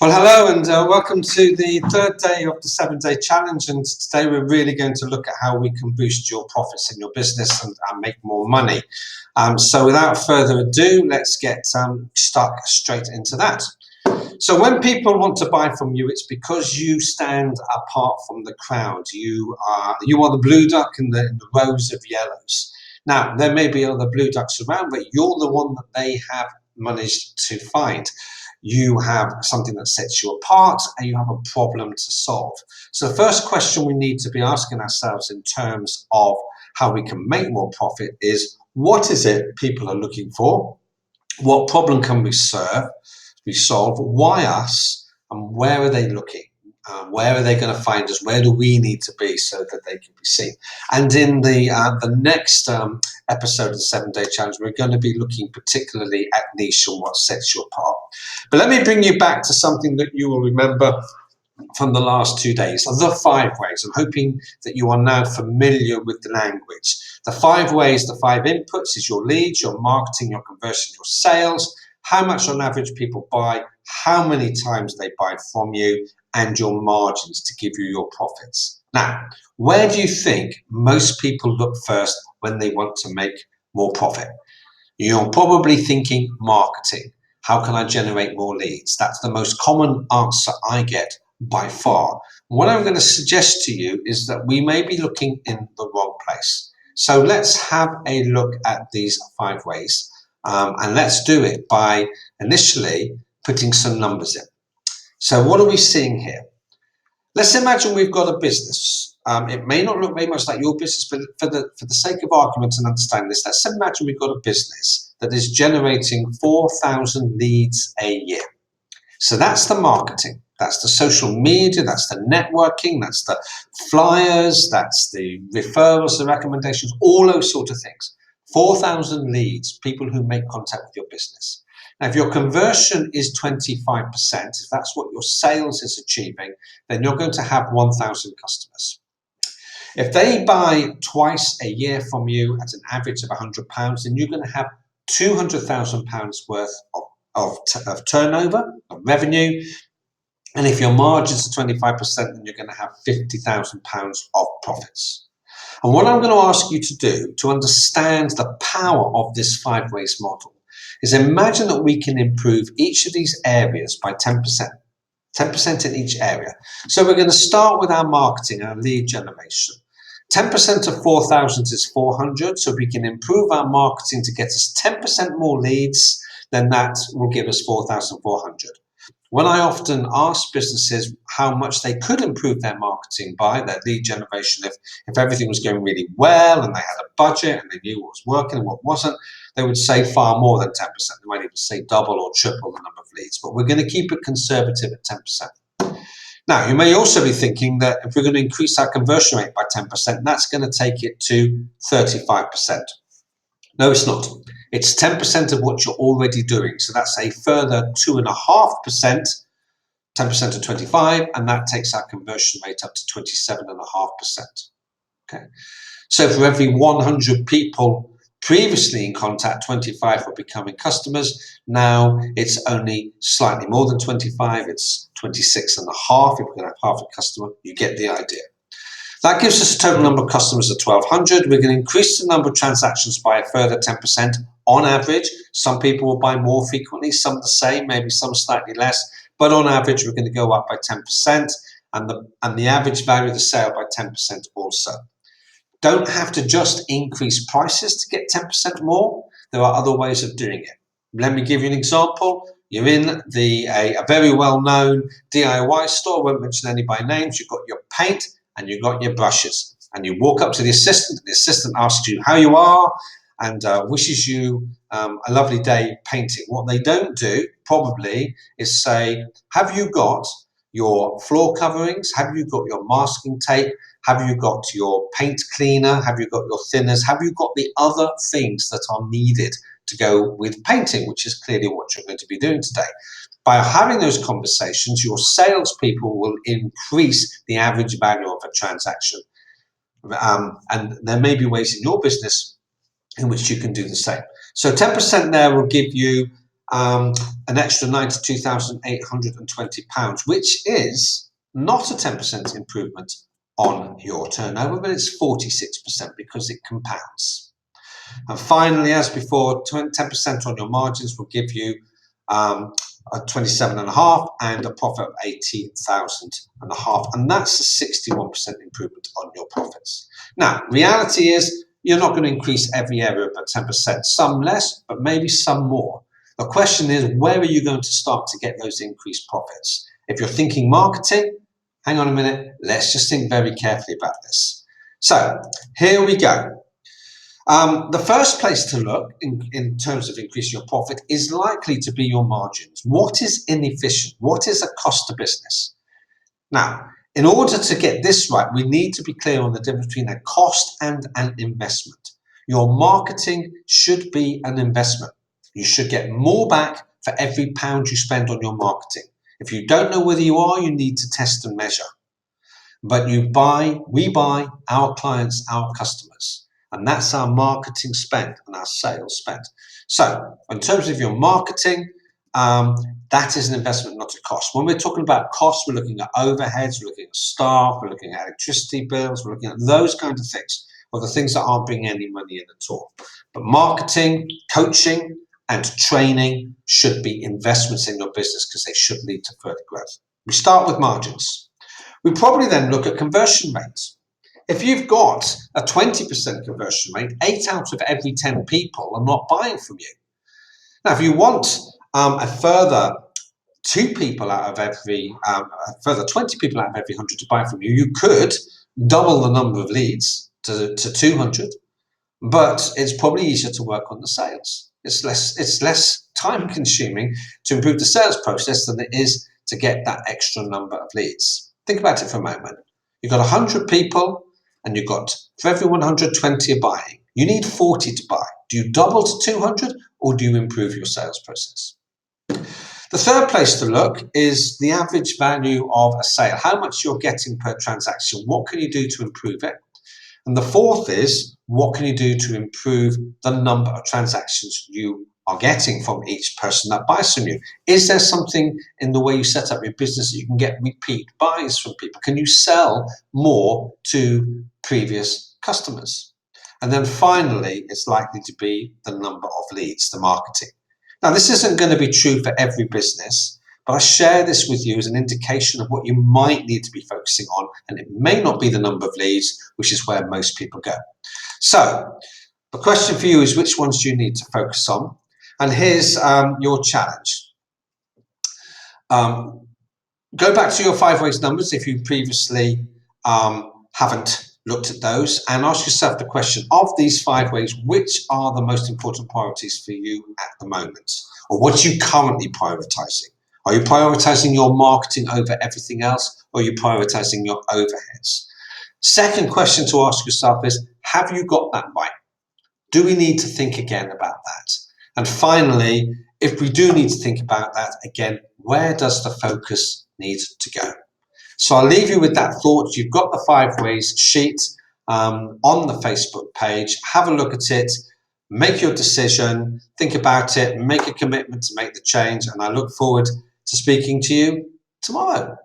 Well, hello and welcome to the third day of the 7-day challenge. And today we're really going to look at how we can boost your profits in your business and make more money. So without further ado, let's get stuck straight into that. So when people want to buy from you, it's because you stand apart from the crowd. You are the blue duck in the rows of yellows. Now, there may be other blue ducks around, but you're the one that they have managed to find. You have something that sets you apart and you have a problem to solve. So the first question we need to be asking ourselves in terms of how we can make more profit is, what is it people are looking for? What problem can we solve? Why us? And where are they looking? Where are they going to find us? Where do we need to be so that they can be seen? And in the next episode of the 7-day challenge, we're going to be looking particularly at niche and what sets you apart. But let me bring you back to something that you will remember from the last 2 days, the 5 ways. I'm hoping that you are now familiar with the language. The 5 ways, the 5 inputs is your leads, your marketing, your conversion, your sales, how much on average people buy, how many times they buy from you, and your margins to give you your profits. Now, where do you think most people look first when they want to make more profit? You're probably thinking marketing. How can I generate more leads? That's the most common answer I get by far. What I'm going to suggest to you is that we may be looking in the wrong place. So let's have a look at these 5 ways. And let's do it by initially putting some numbers in. So what are we seeing here? Let's imagine we've got a business. It may not look very much like your business, but for the sake of argument and understanding this, let's imagine we've got a business that is generating 4,000 leads a year. So that's the marketing, that's the social media, that's the networking, that's the flyers, that's the referrals, the recommendations, all those sort of things. 4,000 leads, people who make contact with your business. Now, if your conversion is 25%, if that's what your sales is achieving, then you're going to have 1,000 customers. If they buy twice a year from you at an average of £100, then you're going to have £200,000 worth of turnover, of revenue. And if your margins are 25%, then you're going to have £50,000 of profits. And what I'm going to ask you to do to understand the power of this 5 ways model is imagine that we can improve each of these areas by 10%. 10% in each area. So we're going to start with our marketing, our lead generation. 10% of 4,000 is 400. So we can improve our marketing to get us 10% more leads, then that will give us 4,400. When I often ask businesses how much they could improve their marketing by, their lead generation, if everything was going really well and they had a budget and they knew what was working and what wasn't, they would say far more than 10%. They might even say double or triple the number of leads, but we're going to keep it conservative at 10%. Now, you may also be thinking that if we're going to increase our conversion rate by 10%, that's going to take it to 35%. No, it's not. It's 10% of what you're already doing. So that's a further 2.5%, 10% of 25, and that takes our conversion rate up to 27.5%. Okay. So for every 100 people previously in contact, 25 were becoming customers. Now it's only slightly more than 25. It's 26.5. If we're going to have half a customer, you get the idea. That gives us a total number of customers of 1,200. We're going to increase the number of transactions by a further 10% on average. Some people will buy more frequently, some the same, maybe some slightly less. But on average, we're going to go up by 10% and the average value of the sale by 10% also. Don't have to just increase prices to get 10% more. There are other ways of doing it. Let me give you an example. You're in a very well-known DIY store, I won't mention any by names. You've got your paint and you've got your brushes. And you walk up to the assistant, and the assistant asks you how you are and wishes you a lovely day painting. What they don't do, probably, is say, have you got your floor coverings? Have you got your masking tape? Have you got your paint cleaner? Have you got your thinners? Have you got the other things that are needed to go with painting, which is clearly what you're going to be doing today? By having those conversations, your salespeople will increase the average value of a transaction. And there may be ways in your business in which you can do the same. So 10% there will give you an extra £92,820, which is not a 10% improvement on your turnover, but it's 46% because it compounds. And finally, as before, 10% on your margins will give you a 27.5 and a profit of 18,500, and that's a 61% improvement on your profits. Now, reality is you're not going to increase every area by 10%, some less, but maybe some more. The question is, where are you going to start to get those increased profits? If you're thinking marketing, hang on a minute, let's just think very carefully about this. So here we go. The first place to look in terms of increasing your profit is likely to be your margins. What is inefficient? What is a cost to business? Now, in order to get this right, we need to be clear on the difference between a cost and an investment. Your marketing should be an investment. You should get more back for every pound you spend on your marketing. If you don't know whether you are, you need to test and measure. But we buy our clients, our customers. And that's our marketing spend and our sales spend. So in terms of your marketing, that is an investment, not a cost. When we're talking about costs, we're looking at overheads, we're looking at staff, we're looking at electricity bills, we're looking at those kinds of things, or the things that aren't bringing any money in at all. But marketing, coaching, and training should be investments in your business because they should lead to further growth. We start with margins. We probably then look at conversion rates. If you've got a 20% conversion rate, 8 out of every 10 people are not buying from you. Now, if you want a further 2 people out of every, a further 20 people out of every 100 to buy from you, you could double the number of leads to 200, but it's probably easier to work on the sales. It's less time consuming to improve the sales process than it is to get that extra number of leads. Think about it for a moment. You've got 100 people, and you've got, for every 120 are buying, you need 40 to buy. Do you double to 200 or do you improve your sales process? The third place to look is the average value of a sale, how much you're getting per transaction. What can you do to improve it? And the fourth is, what can you do to improve the number of transactions you are getting from each person that buys from you? Is there something in the way you set up your business that you can get repeat buys from people? Can you sell more to previous customers? And then finally, it's likely to be the number of leads, the marketing. Now, this isn't going to be true for every business, but I share this with you as an indication of what you might need to be focusing on, and it may not be the number of leads, which is where most people go. So the question for you is, which ones do you need to focus on? And here's your challenge. Go back to your 5 ways numbers if you previously haven't looked at those, and ask yourself the question, of these 5 ways, which are the most important priorities for you at the moment? Or what are you currently prioritizing? Are you prioritizing your marketing over everything else, or are you prioritizing your overheads? Second question to ask yourself is, have you got that right? Do we need to think again about that? And finally, if we do need to think about that again, where does the focus need to go? So I'll leave you with that thought. You've got the 5 ways sheet on the Facebook page. Have a look at it, make your decision, think about it, make a commitment to make the change, and I look forward to speaking to you tomorrow.